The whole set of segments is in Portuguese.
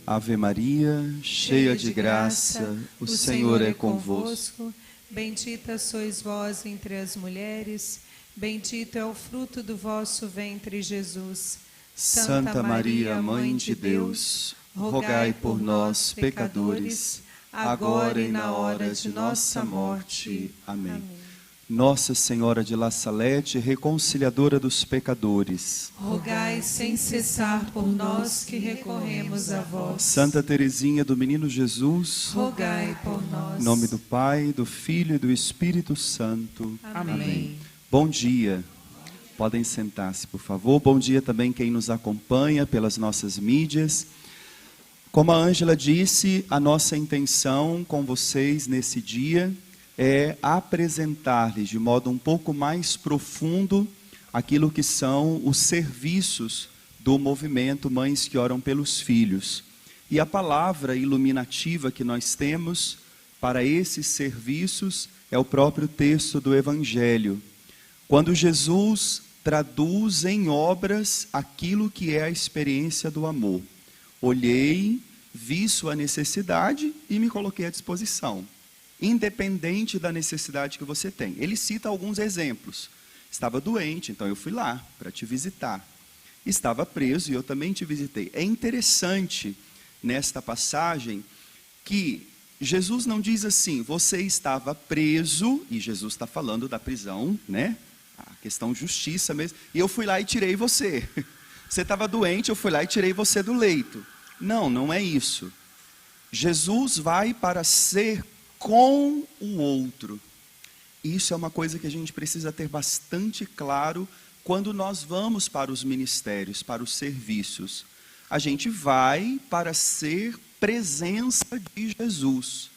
Ave Maria, cheia de graça, o Senhor é convosco. Bendita sois vós entre as mulheres, bendito é o fruto do vosso ventre, Jesus. Santa Maria, Mãe de Deus, rogai por nós, pecadores, agora e na hora de nossa morte. Amém. Nossa Senhora de La Salete, reconciliadora dos pecadores, rogai sem cessar por nós que recorremos a vós. Santa Teresinha do Menino Jesus, rogai por nós. Em nome do Pai, do Filho e do Espírito Santo. Amém. Bom dia. Podem sentar-se, por favor. Bom dia também quem nos acompanha pelas nossas mídias. Como a Ângela disse, a nossa intenção com vocês nesse dia é apresentar-lhes de modo um pouco mais profundo aquilo que são os serviços do movimento Mães que Oram pelos Filhos. E a palavra iluminativa que nós temos para esses serviços é o próprio texto do Evangelho. Quando Jesus traduz em obras aquilo que é a experiência do amor. Olhei, vi sua necessidade e me coloquei à disposição. Independente da necessidade que você tem. Ele cita alguns exemplos. Estava doente, então eu fui lá para te visitar. Estava preso e eu também te visitei. É interessante nesta passagem que Jesus não diz assim, você estava preso, e Jesus está falando da prisão, né? A questão justiça mesmo, e eu fui lá e tirei você. Você estava doente, eu fui lá e tirei você do leito. Não, não é isso. Jesus vai para ser com o outro. Isso é uma coisa que a gente precisa ter bastante claro quando nós vamos para os ministérios, para os serviços. A gente vai para ser presença de Jesus.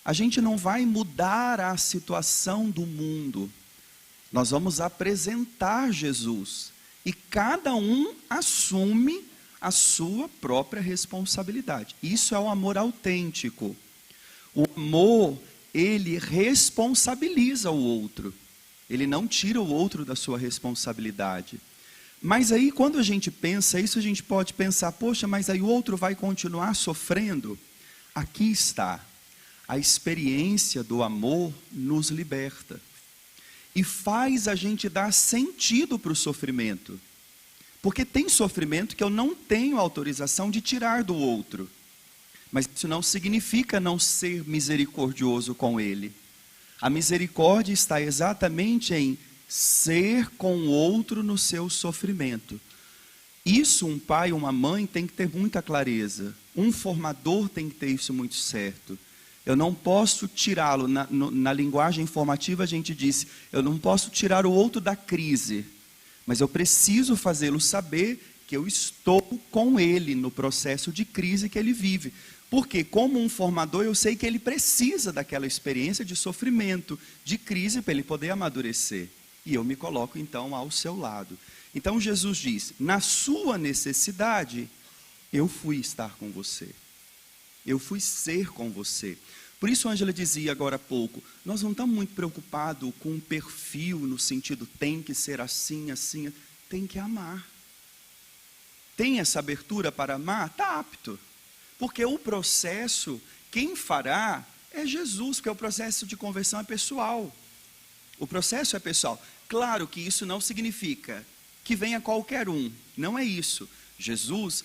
A gente não vai mudar a situação do mundo. Nós vamos apresentar Jesus. E cada um assume a sua própria responsabilidade. Isso é o amor autêntico. O amor, ele responsabiliza o outro. Ele não tira o outro da sua responsabilidade. Mas aí, quando a gente pensa isso, a gente pode pensar, poxa, mas aí o outro vai continuar sofrendo? Aqui está. A experiência do amor nos liberta. E faz a gente dar sentido para o sofrimento. Porque tem sofrimento que eu não tenho autorização de tirar do outro. Mas isso não significa não ser misericordioso com ele. A misericórdia está exatamente em ser com o outro no seu sofrimento. Isso um pai, uma mãe tem que ter muita clareza. Um formador tem que ter isso muito certo. Eu não posso tirá-lo, na linguagem formativa a gente disse, eu não posso tirar o outro da crise, mas eu preciso fazê-lo saber que eu estou com ele no processo de crise que ele vive. Porque como um formador eu sei que ele precisa daquela experiência de sofrimento, de crise para ele poder amadurecer. E eu me coloco então ao seu lado. Então Jesus diz, na sua necessidade, eu fui estar com você. Eu fui ser com você. Por isso a Ângela dizia agora há pouco, nós não estamos muito preocupados com um perfil no sentido, tem que ser assim, assim, tem que amar. Tem essa abertura para amar? Está apto. Porque o processo, quem fará é Jesus, porque o processo de conversão é pessoal. O processo é pessoal. Claro que isso não significa que venha qualquer um, não é isso. Jesus,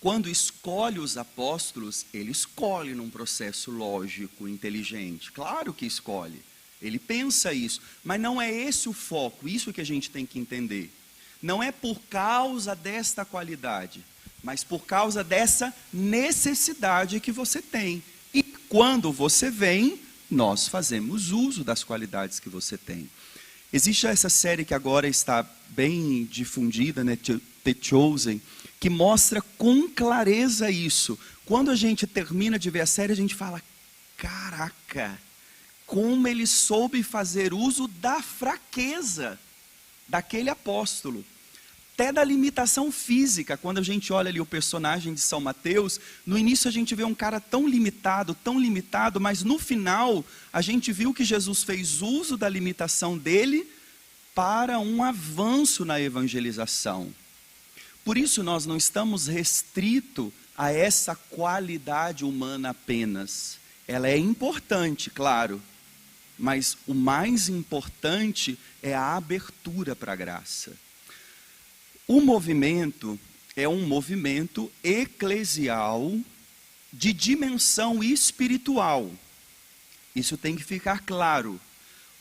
quando escolhe os apóstolos, ele escolhe num processo lógico, inteligente. Claro que escolhe, ele pensa isso, mas não é esse o foco, isso que a gente tem que entender. Não é por causa desta qualidade, mas por causa dessa necessidade que você tem. E quando você vem, nós fazemos uso das qualidades que você tem. Existe essa série que agora está bem difundida, né, The Chosen, que mostra com clareza isso. Quando a gente termina de ver a série, a gente fala, caraca, como ele soube fazer uso da fraqueza daquele apóstolo. Até da limitação física, quando a gente olha ali o personagem de São Mateus, no início a gente vê um cara tão limitado, mas no final a gente viu que Jesus fez uso da limitação dele para um avanço na evangelização. Por isso nós não estamos restritos a essa qualidade humana apenas. Ela é importante, claro, mas o mais importante é a abertura para a graça. O movimento é um movimento eclesial de dimensão espiritual. Isso tem que ficar claro.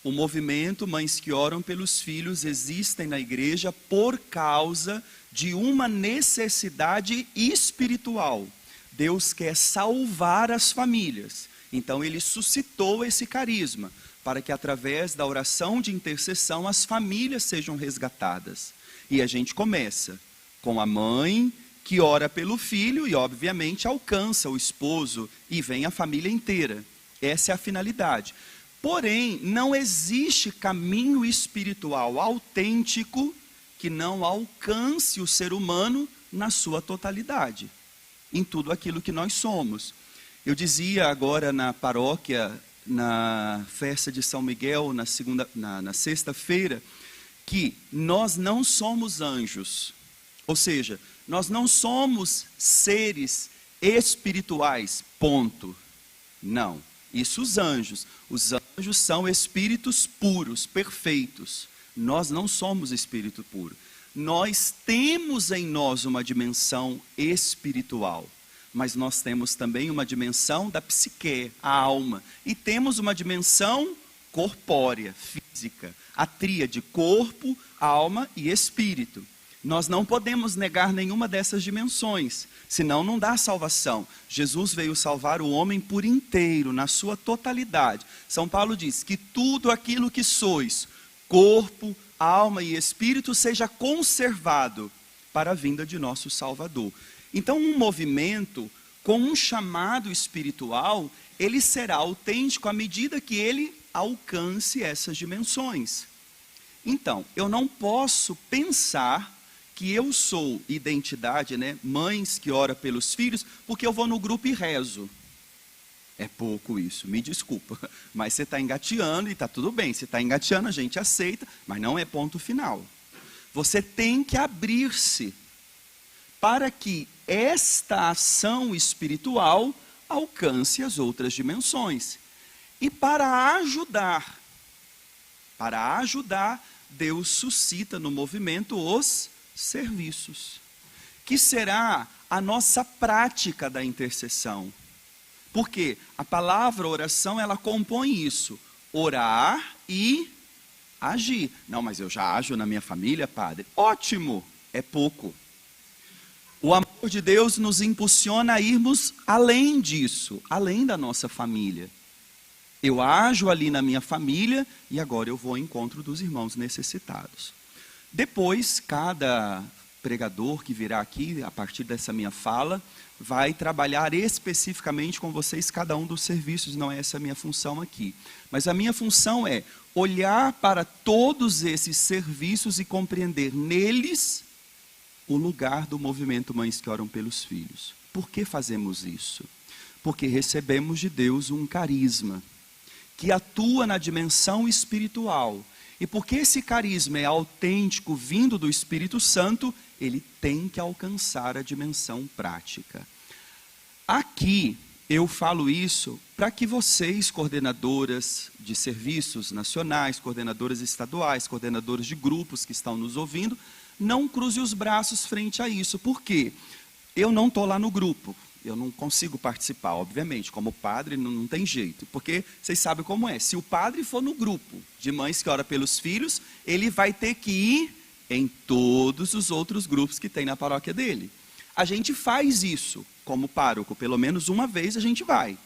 O movimento Mães que Oram pelos Filhos existem na igreja por causa de uma necessidade espiritual. Deus quer salvar as famílias. Então ele suscitou esse carisma para que através da oração de intercessão as famílias sejam resgatadas. E a gente começa com a mãe que ora pelo filho e obviamente alcança o esposo e vem a família inteira. Essa é a finalidade. Porém, não existe caminho espiritual autêntico que não alcance o ser humano na sua totalidade, em tudo aquilo que nós somos. Eu dizia agora na paróquia, na festa de São Miguel, na sexta-feira, que nós não somos anjos, ou seja, nós não somos seres espirituais, ponto. Não, isso os anjos são espíritos puros, perfeitos. Nós não somos espírito puro. Nós temos em nós uma dimensão espiritual, mas nós temos também uma dimensão da psique, a alma, e temos uma dimensão corpórea, física, a tríade corpo, alma e espírito. Nós não podemos negar nenhuma dessas dimensões, senão não dá salvação. Jesus veio salvar o homem por inteiro, na sua totalidade. São Paulo diz que tudo aquilo que sois, corpo, alma e espírito, seja conservado para a vinda de nosso Salvador. Então um movimento com um chamado espiritual, ele será autêntico à medida que ele alcance essas dimensões. Então, eu não posso pensar que eu sou identidade, né? Mães que oram pelos filhos, porque eu vou no grupo e rezo. É pouco isso, me desculpa. Mas você está engateando e está tudo bem. Se está engateando, a gente aceita, mas não é ponto final. Você tem que abrir-se para que esta ação espiritual alcance as outras dimensões. E para ajudar, Deus suscita no movimento os serviços, que será a nossa prática da intercessão. Porque a palavra oração, ela compõe isso, orar e agir. Não, mas eu já ajo na minha família, padre. Ótimo, é pouco. O amor de Deus nos impulsiona a irmos além disso, além da nossa família. Eu ajo ali na minha família e agora eu vou ao encontro dos irmãos necessitados. Depois, cada pregador que virá aqui, a partir dessa minha fala, vai trabalhar especificamente com vocês cada um dos serviços, não é essa a minha função aqui. Mas a minha função é olhar para todos esses serviços e compreender neles o lugar do movimento Mães que Oram pelos Filhos. Por que fazemos isso? Porque recebemos de Deus um carisma que atua na dimensão espiritual. E porque esse carisma é autêntico, vindo do Espírito Santo, ele tem que alcançar a dimensão prática. Aqui eu falo isso para que vocês, coordenadoras de serviços nacionais, coordenadoras estaduais, coordenadoras de grupos que estão nos ouvindo, não cruze os braços frente a isso. Por quê? Eu não estou lá no grupo. Eu não consigo participar, obviamente, como padre não tem jeito, porque vocês sabem como é. Se o padre for no grupo de mães que oram pelos filhos, ele vai ter que ir em todos os outros grupos que tem na paróquia dele. A gente faz isso como pároco, pelo menos uma vez a gente vai.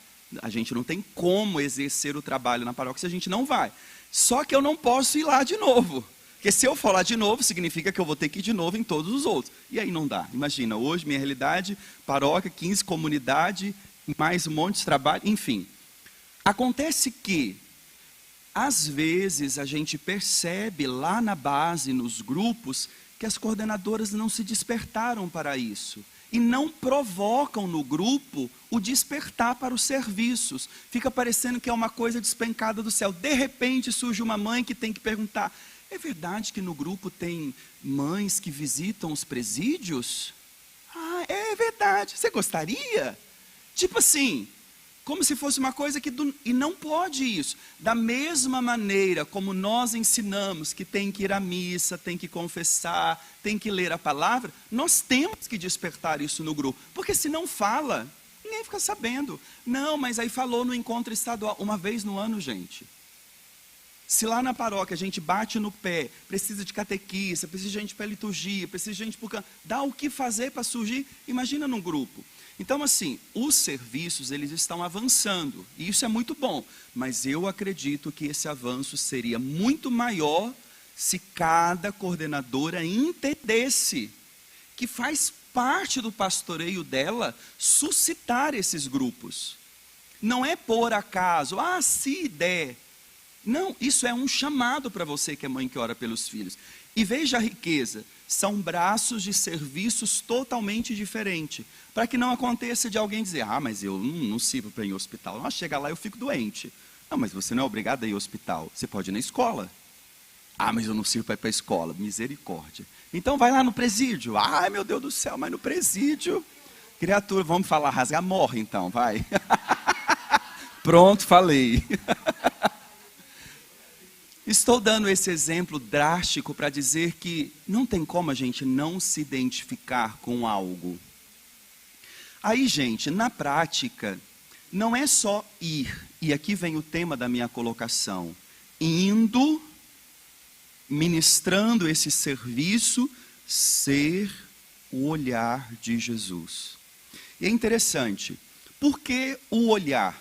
A gente não tem como exercer o trabalho na paróquia se a gente não vai. Só que eu não posso ir lá de novo. Porque se eu for lá de novo, significa que eu vou ter que ir de novo em todos os outros. E aí não dá. Imagina, hoje minha realidade, paróquia, 15 comunidade, mais um monte de trabalho, enfim. Acontece que, às vezes, a gente percebe lá na base, nos grupos, que as coordenadoras não se despertaram para isso. E não provocam no grupo o despertar para os serviços. Fica parecendo que é uma coisa despencada do céu. De repente surge uma mãe que tem que perguntar: é verdade que no grupo tem mães que visitam os presídios? Ah, é verdade. verdade? Você gostaria? Tipo assim, como se fosse uma coisa que... E não pode isso. Da mesma maneira como nós ensinamos que tem que ir à missa, tem que confessar, tem que ler a palavra, nós temos que despertar isso no grupo. Porque se não fala, ninguém fica sabendo. Não, mas aí falou no encontro estadual, uma vez no ano, gente. Se lá na paróquia a gente bate no pé, precisa de catequista, precisa de gente para liturgia, precisa de gente para... Dá o que fazer para surgir, imagina num grupo. Então assim, os serviços eles estão avançando, e isso é muito bom. Mas eu acredito que esse avanço seria muito maior se cada coordenadora entendesse que faz parte do pastoreio dela suscitar esses grupos. Não é por acaso, se der... Não, isso é um chamado para você que é mãe que ora pelos filhos. E veja a riqueza, são braços de serviços totalmente diferentes. Para que não aconteça de alguém dizer, mas eu não sirvo para ir ao hospital. Não, chega lá eu fico doente. Não, mas você não é obrigado a ir ao hospital, você pode ir na escola. Mas eu não sirvo para ir para a escola, misericórdia. Então vai lá no presídio. Ai meu Deus do céu, mas no presídio... Criatura, vamos falar, rasgar, morre então, vai. Pronto, falei. Estou dando esse exemplo drástico para dizer que não tem como a gente não se identificar com algo. Aí, gente, na prática, não é só ir, e aqui vem o tema da minha colocação, indo, ministrando esse serviço, ser o olhar de Jesus. E é interessante, por que o olhar?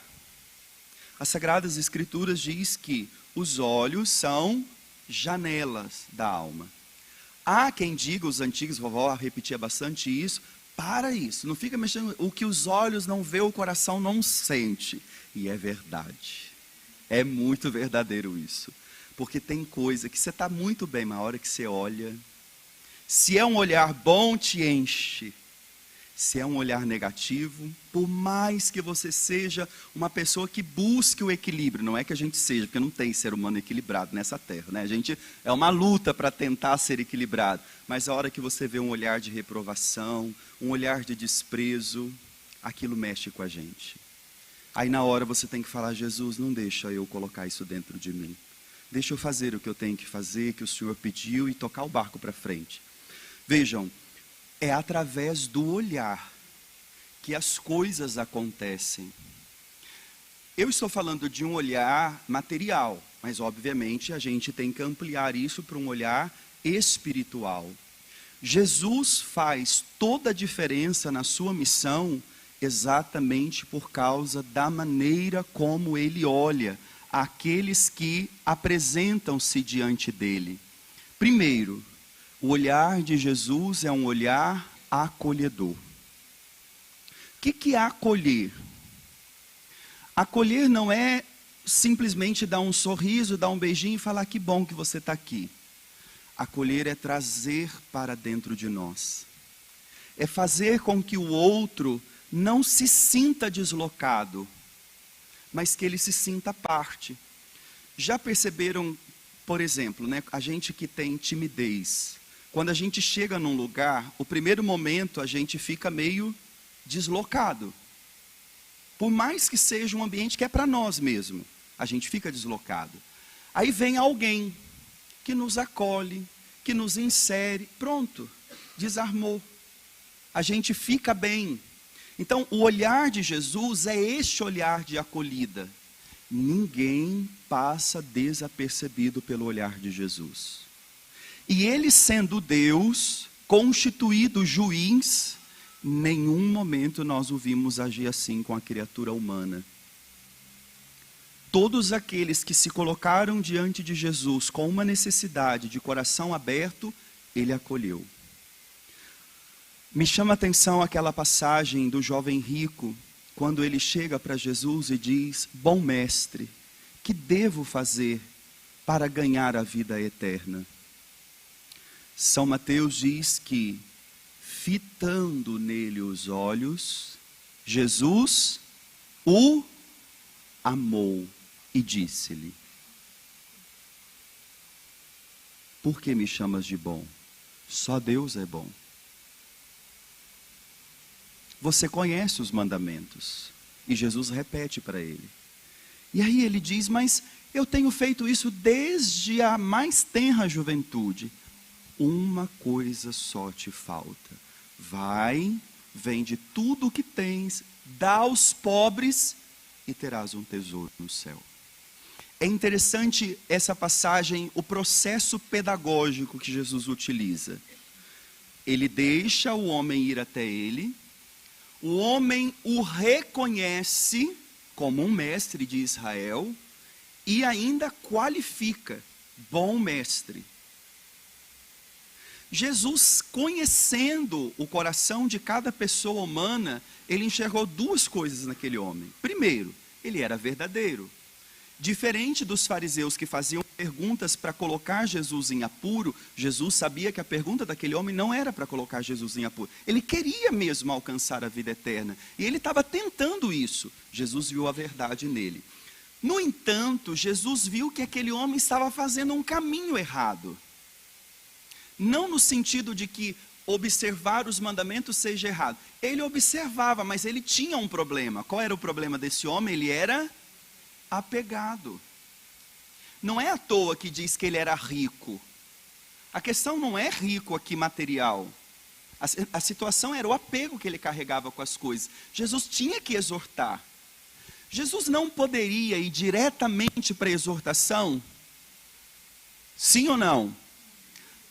As Sagradas Escrituras diz que os olhos são janelas da alma. Há quem diga, os antigos, vovó repetia bastante isso, para isso, não fica mexendo, o que os olhos não vê, o coração não sente. E é verdade, é muito verdadeiro isso. Porque tem coisa que você está muito bem, mas a hora que você olha, se é um olhar bom, te enche. Se é um olhar negativo, por mais que você seja uma pessoa que busque o equilíbrio, não é que a gente seja, porque não tem ser humano equilibrado nessa terra, né? A gente é uma luta para tentar ser equilibrado, mas a hora que você vê um olhar de reprovação, um olhar de desprezo, aquilo mexe com a gente. Aí na hora você tem que falar, Jesus, não deixa eu colocar isso dentro de mim. Deixa eu fazer o que eu tenho que fazer, que o Senhor pediu e tocar o barco para frente. Vejam, é através do olhar que as coisas acontecem. Eu estou falando de um olhar material, mas obviamente a gente tem que ampliar isso para um olhar espiritual. Jesus faz toda a diferença na sua missão exatamente por causa da maneira como ele olha aqueles que apresentam-se diante dele. Primeiro, o olhar de Jesus é um olhar acolhedor. O que é acolher? Acolher não é simplesmente dar um sorriso, dar um beijinho e falar que bom que você está aqui. Acolher é trazer para dentro de nós. É fazer com que o outro não se sinta deslocado, mas que ele se sinta parte. Já perceberam, por exemplo, né, a gente que tem timidez, quando a gente chega num lugar, o primeiro momento a gente fica meio deslocado. Por mais que seja um ambiente que é para nós mesmo, a gente fica deslocado. Aí vem alguém que nos acolhe, que nos insere, pronto, desarmou. A gente fica bem. Então, o olhar de Jesus é este olhar de acolhida. Ninguém passa desapercebido pelo olhar de Jesus. E ele sendo Deus, constituído juiz, nenhum momento nós o vimos agir assim com a criatura humana. Todos aqueles que se colocaram diante de Jesus com uma necessidade de coração aberto, ele acolheu. Me chama a atenção aquela passagem do jovem rico, quando ele chega para Jesus e diz, bom mestre, que devo fazer para ganhar a vida eterna? São Mateus diz que, fitando nele os olhos, Jesus o amou e disse-lhe, por que me chamas de bom? Só Deus é bom. você conhece os mandamentos. E Jesus repete para ele. E aí ele diz, mas eu tenho feito isso desde a mais tenra juventude. Uma coisa só te falta. Vai, vende tudo o que tens, dá aos pobres e terás um tesouro no céu. É interessante essa passagem, o processo pedagógico que Jesus utiliza. Ele deixa o homem ir até ele, o homem o reconhece como um mestre de Israel e ainda qualifica, bom mestre. Jesus, conhecendo o coração de cada pessoa humana, ele enxergou duas coisas naquele homem. Primeiro, ele era verdadeiro. Diferente dos fariseus que faziam perguntas para colocar Jesus em apuro, Jesus sabia que a pergunta daquele homem não era para colocar Jesus em apuro. Ele queria mesmo alcançar a vida eterna. E ele estava tentando isso. Jesus viu a verdade nele. No entanto, Jesus viu que aquele homem estava fazendo um caminho errado. Não no sentido de que observar os mandamentos seja errado. Ele observava, mas ele tinha um problema. Qual era o problema desse homem? Ele era apegado. Não é à toa que diz que ele era rico. A questão não é rico aqui material. A situação era o apego que ele carregava com as coisas. Jesus tinha que exortar. Jesus não poderia ir diretamente para a exortação? Sim ou não?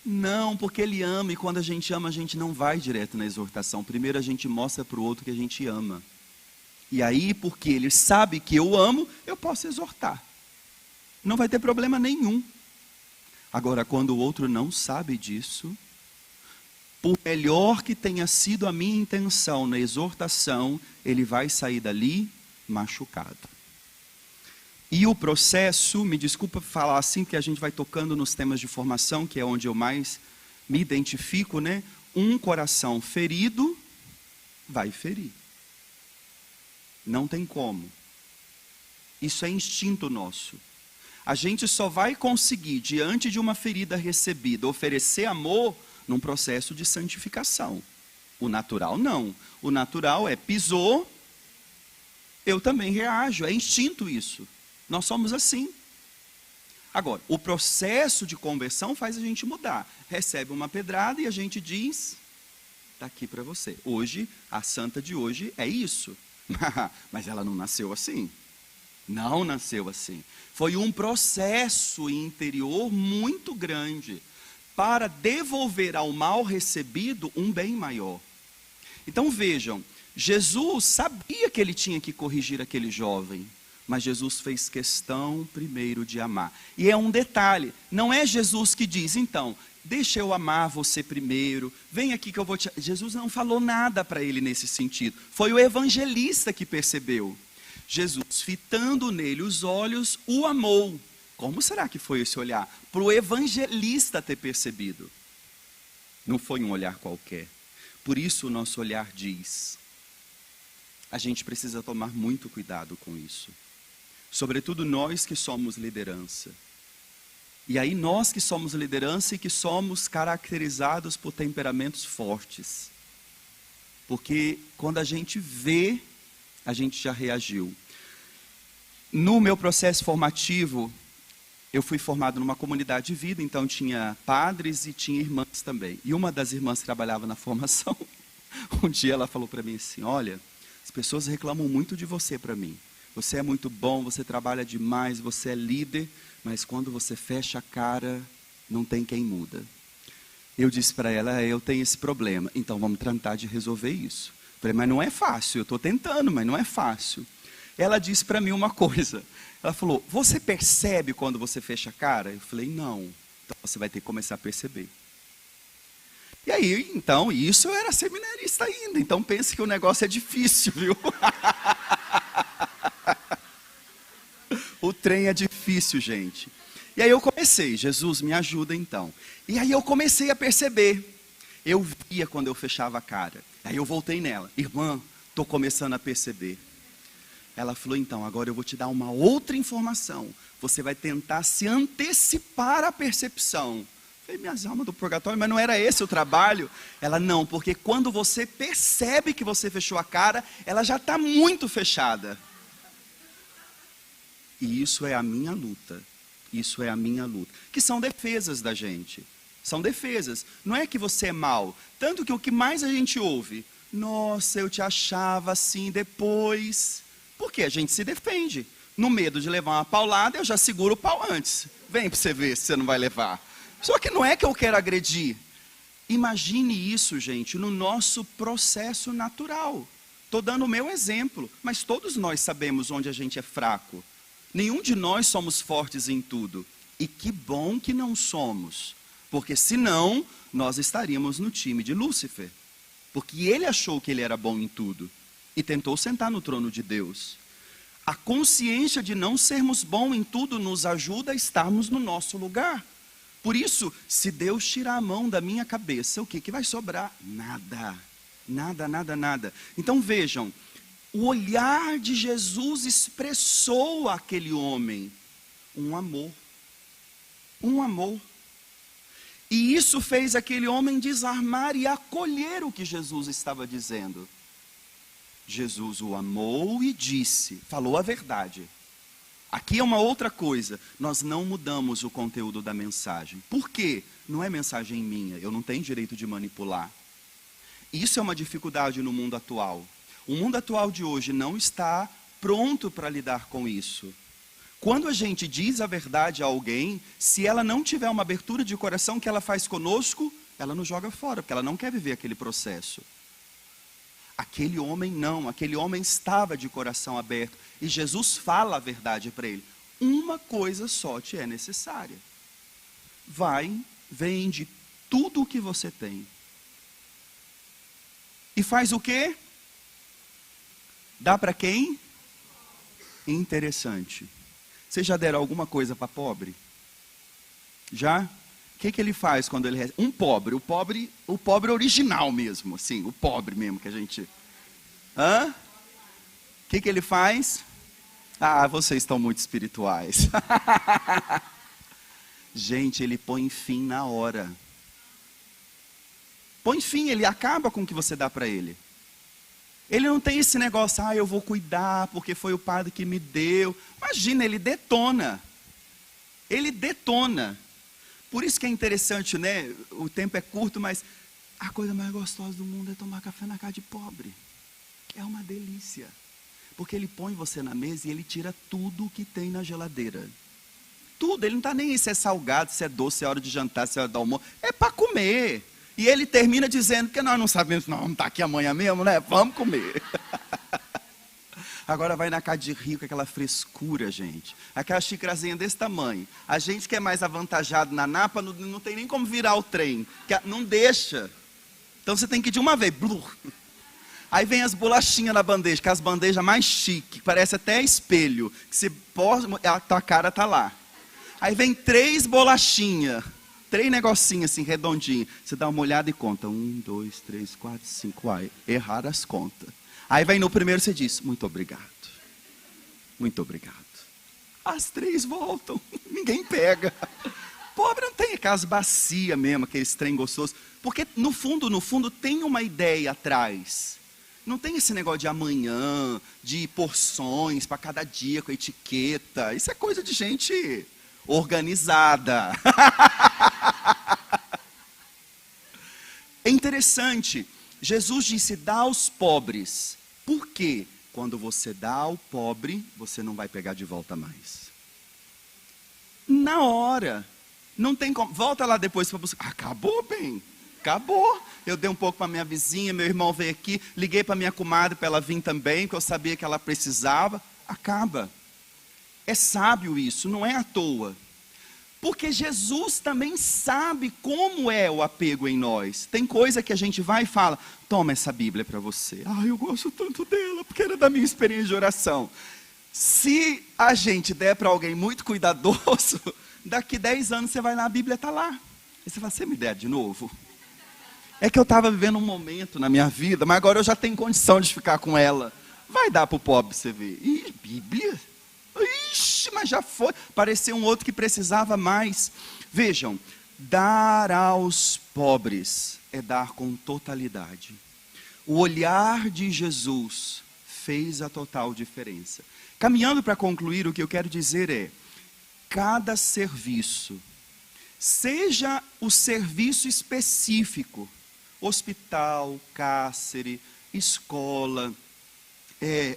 Não, porque ele ama, e quando a gente ama, a gente não vai direto na exortação. Primeiro a gente mostra para o outro que a gente ama. E aí, porque ele sabe que eu amo, eu posso exortar. Não vai ter problema nenhum. Agora, quando o outro não sabe disso, por melhor que tenha sido a minha intenção na exortação, ele vai sair dali machucado. E o processo, me desculpa falar assim, que a gente vai tocando nos temas de formação, que é onde eu mais me identifico, né? Um coração ferido vai ferir. Não tem como. Isso é instinto nosso. A gente só vai conseguir, diante de uma ferida recebida, oferecer amor num processo de santificação. O natural não. O natural é pisou, eu também reajo. É instinto isso. Nós somos assim. Agora, o processo de conversão faz a gente mudar. Recebe uma pedrada e a gente diz, está aqui para você. Hoje, a santa de hoje é isso. Mas ela não nasceu assim. Não nasceu assim. Foi um processo interior muito grande para devolver ao mal recebido um bem maior. Então vejam, Jesus sabia que ele tinha que corrigir aquele jovem, mas Jesus fez questão primeiro de amar. E é um detalhe, não é Jesus que diz, então, deixa eu amar você primeiro, vem aqui que eu vou te... Jesus não falou nada para ele nesse sentido. Foi o evangelista que percebeu. Jesus, fitando nele os olhos, o amou. Como será que foi esse olhar? Para o evangelista ter percebido. Não foi um olhar qualquer. Por isso o nosso olhar diz. A gente precisa tomar muito cuidado com isso. Sobretudo nós que somos liderança. E aí nós que somos liderança e que somos caracterizados por temperamentos fortes. Porque quando a gente vê, a gente já reagiu. No meu processo formativo, eu fui formado numa comunidade de vida, então tinha padres e tinha irmãs também. E uma das irmãs que trabalhava na formação, um dia ela falou para mim assim, olha, as pessoas reclamam muito de você para mim. Você é muito bom, você trabalha demais, você é líder, mas quando você fecha a cara, não tem quem muda. Eu disse para ela, eu tenho esse problema, então vamos tentar de resolver isso. Falei, mas não é fácil, eu estou tentando, mas não é fácil. Ela disse para mim uma coisa, ela falou, você percebe quando você fecha a cara? Eu falei, não, então você vai ter que começar a perceber. E aí, então, isso eu era seminarista ainda, então pense que o negócio é difícil, viu? O trem é difícil, gente. E aí eu comecei, Jesus, me ajuda então. E aí eu comecei a perceber. Eu via quando eu fechava a cara. Aí eu voltei nela. Irmã, estou começando a perceber. Ela falou, então, agora eu vou te dar uma outra informação. Você vai tentar se antecipar à percepção. Falei, minhas almas do purgatório, mas não era esse o trabalho? Ela, não, porque quando você percebe que você fechou a cara, ela já está muito fechada. E isso é a minha luta. Isso é a minha luta. Que são defesas da gente. São defesas. Não é que você é mal. Tanto que o que mais a gente ouve, nossa, eu te achava assim depois. Porque a gente se defende. No medo de levar uma paulada, eu já seguro o pau antes. Vem para você ver se você não vai levar. Só que não é que eu quero agredir. Imagine isso, gente, no nosso processo natural. Estou dando o meu exemplo, mas todos nós sabemos onde a gente é fraco. Nenhum de nós somos fortes em tudo. E que bom que não somos. Porque senão, nós estaríamos no time de Lúcifer. Porque ele achou que ele era bom em tudo. E tentou sentar no trono de Deus. A consciência de não sermos bons em tudo nos ajuda a estarmos no nosso lugar. Por isso, se Deus tirar a mão da minha cabeça, o que vai sobrar? Nada. Nada, nada, nada. Então vejam, o olhar de Jesus expressou àquele homem um amor. Um amor. E isso fez aquele homem desarmar e acolher o que Jesus estava dizendo. Jesus o amou e disse, falou a verdade. Aqui é uma outra coisa, nós não mudamos o conteúdo da mensagem. Por quê? Não é mensagem minha, eu não tenho direito de manipular. Isso é uma dificuldade no mundo atual. O mundo atual de hoje não está pronto para lidar com isso. Quando a gente diz a verdade a alguém, se ela não tiver uma abertura de coração que ela faz conosco, ela nos joga fora, porque ela não quer viver aquele processo. Aquele homem não, aquele homem estava de coração aberto. E Jesus fala a verdade para ele. Uma coisa só te é necessária. Vai, vende tudo o que você tem. E faz o quê? Dá para quem? Interessante. Vocês já deram alguma coisa para pobre? Já? O que ele faz quando ele recebe? Um pobre, o pobre original mesmo, assim, o pobre mesmo que a gente... Hã? O que ele faz? Ah, vocês estão muito espirituais. Gente, ele põe fim na hora. Põe fim, ele acaba com o que você dá para ele. Ele não tem esse negócio, eu vou cuidar porque foi o padre que me deu. Imagina, ele detona. Ele detona. Por isso que é interessante, né? O tempo é curto, mas a coisa mais gostosa do mundo é tomar café na casa de pobre. É uma delícia. Porque ele põe você na mesa e ele tira tudo o que tem na geladeira. Tudo, ele não está nem aí se é salgado, se é doce, se é hora de jantar, se é hora do almoço. É para comer. E ele termina dizendo que nós não sabemos, não, vamos estar aqui amanhã mesmo, né? Vamos comer. Agora vai na casa de rico, aquela frescura, gente. Aquela xicrazinha desse tamanho. A gente que é mais avantajado na Napa, não tem nem como virar o trem. Não deixa. Então você tem que ir de uma vez. Blur. Aí vem as bolachinhas na bandeja, que é as bandejas mais chique, parece até espelho. Que você pode, a tua cara está lá. Aí vem 3 bolachinhas. 3 negocinhos assim, redondinhos. Você dá uma olhada e conta. 1, 2, 3, 4, 5. Ai, errar as contas. Aí vai no primeiro você diz, muito obrigado. Muito obrigado. As 3 voltam. Ninguém pega. Pobre não tem aquelas bacias mesmo, aqueles trem gostosos. Porque no fundo tem uma ideia atrás. Não tem esse negócio de amanhã, de porções para cada dia com etiqueta. Isso é coisa de gente organizada. É interessante. Jesus disse, dá aos pobres. Por quê? Quando você dá ao pobre, você não vai pegar de volta mais. Na hora. Não tem como. Volta lá depois para buscar. Acabou, bem. Acabou. Eu dei um pouco para minha vizinha, meu irmão veio aqui, liguei para minha comadre para ela vir também, porque eu sabia que ela precisava. Acaba. É sábio isso, não é à toa. Porque Jesus também sabe como é o apego em nós. Tem coisa que a gente vai e fala, toma essa Bíblia para você. Eu gosto tanto dela, porque era da minha experiência de oração. Se a gente der para alguém muito cuidadoso, daqui 10 anos você vai lá, a Bíblia está lá. Aí você fala, você me der de novo? É que eu estava vivendo um momento na minha vida, mas agora eu já tenho condição de ficar com ela. Vai dar para o pobre você ver. Ih, Bíblia? Ixi, mas já foi. Pareceu um outro que precisava mais. Vejam, Dar aos pobres é dar com totalidade. O olhar de Jesus fez a total diferença. Caminhando para concluir, o que eu quero dizer é: cada serviço, seja o serviço específico, hospital, cárcere, escola,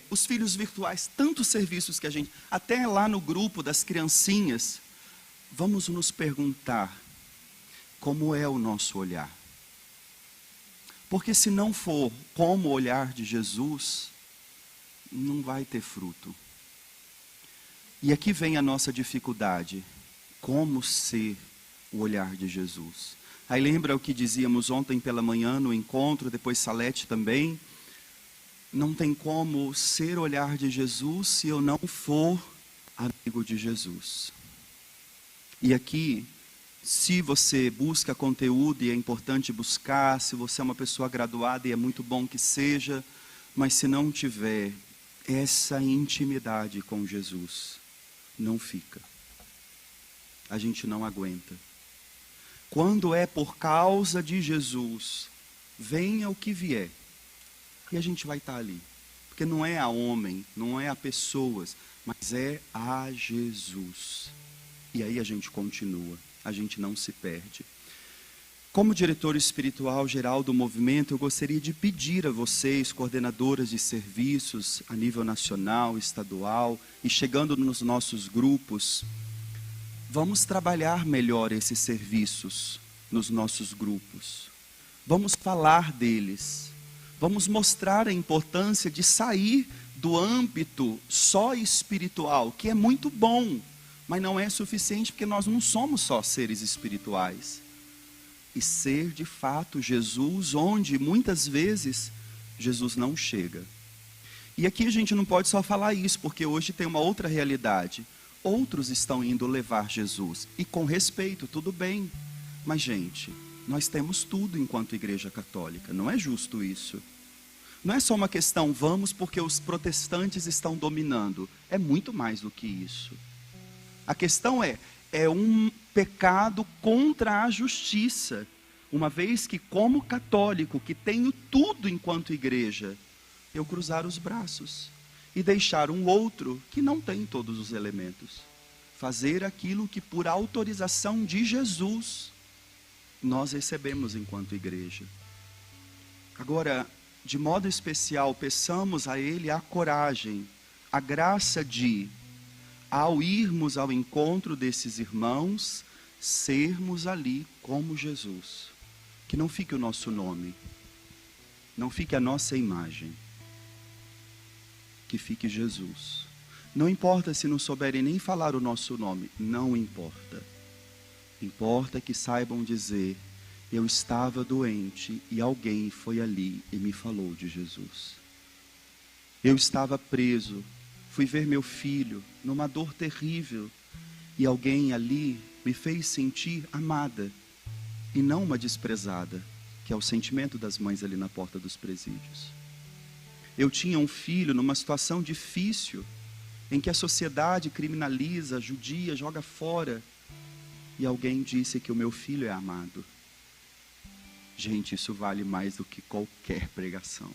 os filhos virtuais, tantos serviços que a gente, até lá no grupo das criancinhas, vamos nos perguntar como é o nosso olhar. Porque se não for como o olhar de Jesus, não vai ter fruto. E aqui vem a nossa dificuldade, como ser o olhar de Jesus. Aí lembra o que dizíamos ontem pela manhã no encontro, depois Salete também. Não tem como ser o olhar de Jesus se eu não for amigo de Jesus. E aqui, se você busca conteúdo, e é importante buscar, se você é uma pessoa graduada, e é muito bom que seja, mas se não tiver essa intimidade com Jesus, não fica. A gente não aguenta. Quando é por causa de Jesus, venha o que vier, e a gente vai estar ali. Porque não é a homem, não é a pessoas, mas é a Jesus. E aí a gente continua, a gente não se perde. Como diretor espiritual geral do movimento, eu gostaria de pedir a vocês, coordenadoras de serviços a nível nacional, estadual, e chegando nos nossos grupos, vamos trabalhar melhor esses serviços nos nossos grupos. Vamos falar deles. Vamos mostrar a importância de sair do âmbito só espiritual, que é muito bom, mas não é suficiente, porque nós não somos só seres espirituais. E ser de fato Jesus, onde muitas vezes Jesus não chega. E aqui a gente não pode só falar isso, porque hoje tem uma outra realidade. Outros estão indo levar Jesus, e com respeito, tudo bem. Mas gente, nós temos tudo enquanto Igreja Católica, não é justo isso. Não é só uma questão, vamos porque os protestantes estão dominando. É muito mais do que isso. A questão é um pecado contra a justiça. Uma vez que, como católico, que tenho tudo enquanto igreja, eu cruzar os braços e deixar um outro que não tem todos os elementos. Fazer aquilo que, por autorização de Jesus, nós recebemos enquanto igreja. Agora, de modo especial, peçamos a Ele a coragem, a graça de, ao irmos ao encontro desses irmãos, sermos ali como Jesus. Que não fique o nosso nome, não fique a nossa imagem, que fique Jesus. Não importa se não souberem nem falar o nosso nome, não importa. Importa que saibam dizer: eu estava doente e alguém foi ali e me falou de Jesus. Eu estava preso, fui ver meu filho numa dor terrível e alguém ali me fez sentir amada e não uma desprezada, que é o sentimento das mães ali na porta dos presídios. Eu tinha um filho numa situação difícil, em que a sociedade criminaliza, judia, joga fora, e alguém disse que o meu filho é amado. Gente, isso vale mais do que qualquer pregação.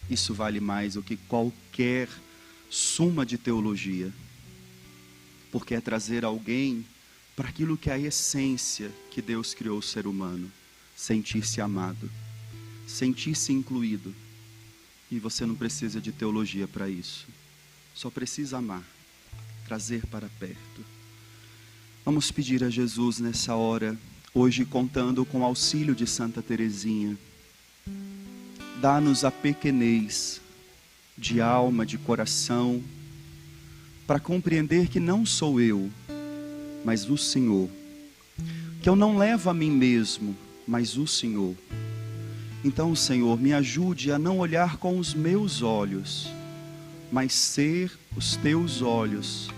Isso vale mais do que qualquer suma de teologia. Porque é trazer alguém para aquilo que é a essência que Deus criou o ser humano. Sentir-se amado, sentir-se incluído. E você não precisa de teologia para isso. Só precisa amar, trazer para perto. Vamos pedir a Jesus nessa hora, hoje contando com o auxílio de Santa Teresinha. Dá-nos a pequenez de alma, de coração, para compreender que não sou eu, mas o Senhor. Que eu não levo a mim mesmo, mas o Senhor. Então, Senhor, me ajude a não olhar com os meus olhos, mas ser os teus olhos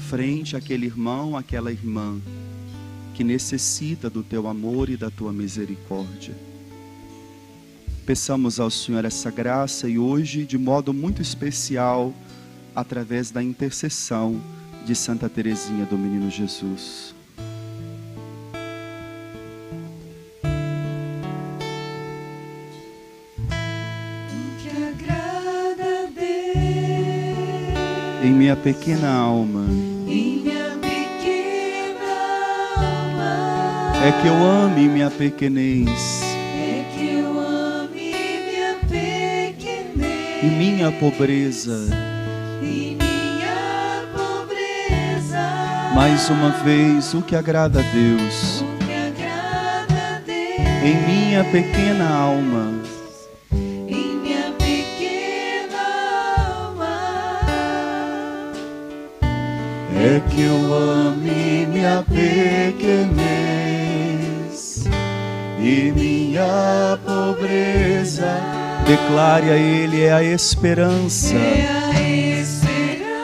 frente àquele irmão, àquela irmã que necessita do teu amor e da tua misericórdia. Peçamos ao Senhor essa graça e hoje, de modo muito especial, através da intercessão de Santa Teresinha do Menino Jesus. em minha pequena alma. Em minha pequena alma. É que eu ame minha pequenez. É que eu ame minha pequenez. E minha pobreza. E minha pobreza. Mais uma vez, o que agrada a Deus. O que agrada a Deus. Em minha pequena alma. Em minha pequena alma. É que eu ame minha pequenez e minha pobreza. Declare a Ele, é a esperança. É a esperança.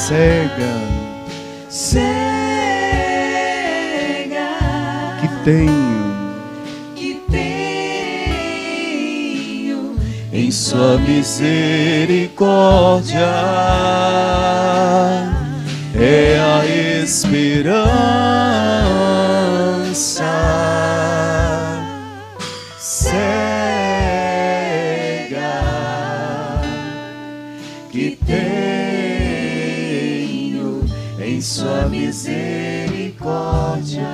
Cega Cega. que tenho em sua misericórdia. É a esperança. Cega que tenho em sua misericórdia.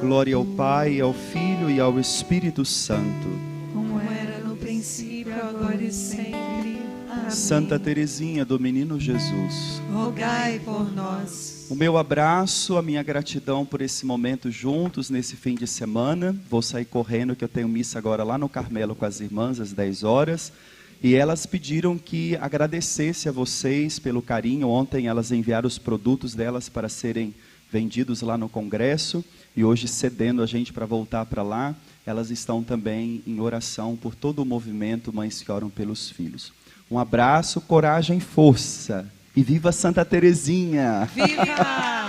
Glória ao Pai, ao Filho e ao Espírito Santo. Como era no princípio, agora e sempre. Amém. Santa Teresinha do Menino Jesus, rogai por nós. o meu abraço, a minha gratidão por esse momento juntos nesse fim de semana. Vou sair correndo que eu tenho missa agora lá no Carmelo com as irmãs às 10 horas. E elas pediram que agradecesse a vocês pelo carinho. Ontem elas enviaram os produtos delas para serem vendidos lá no congresso. E hoje, cedendo a gente para voltar para lá, elas estão também em oração por todo o movimento Mães que Oram pelos Filhos. Um abraço, coragem e força. E viva Santa Teresinha! Viva!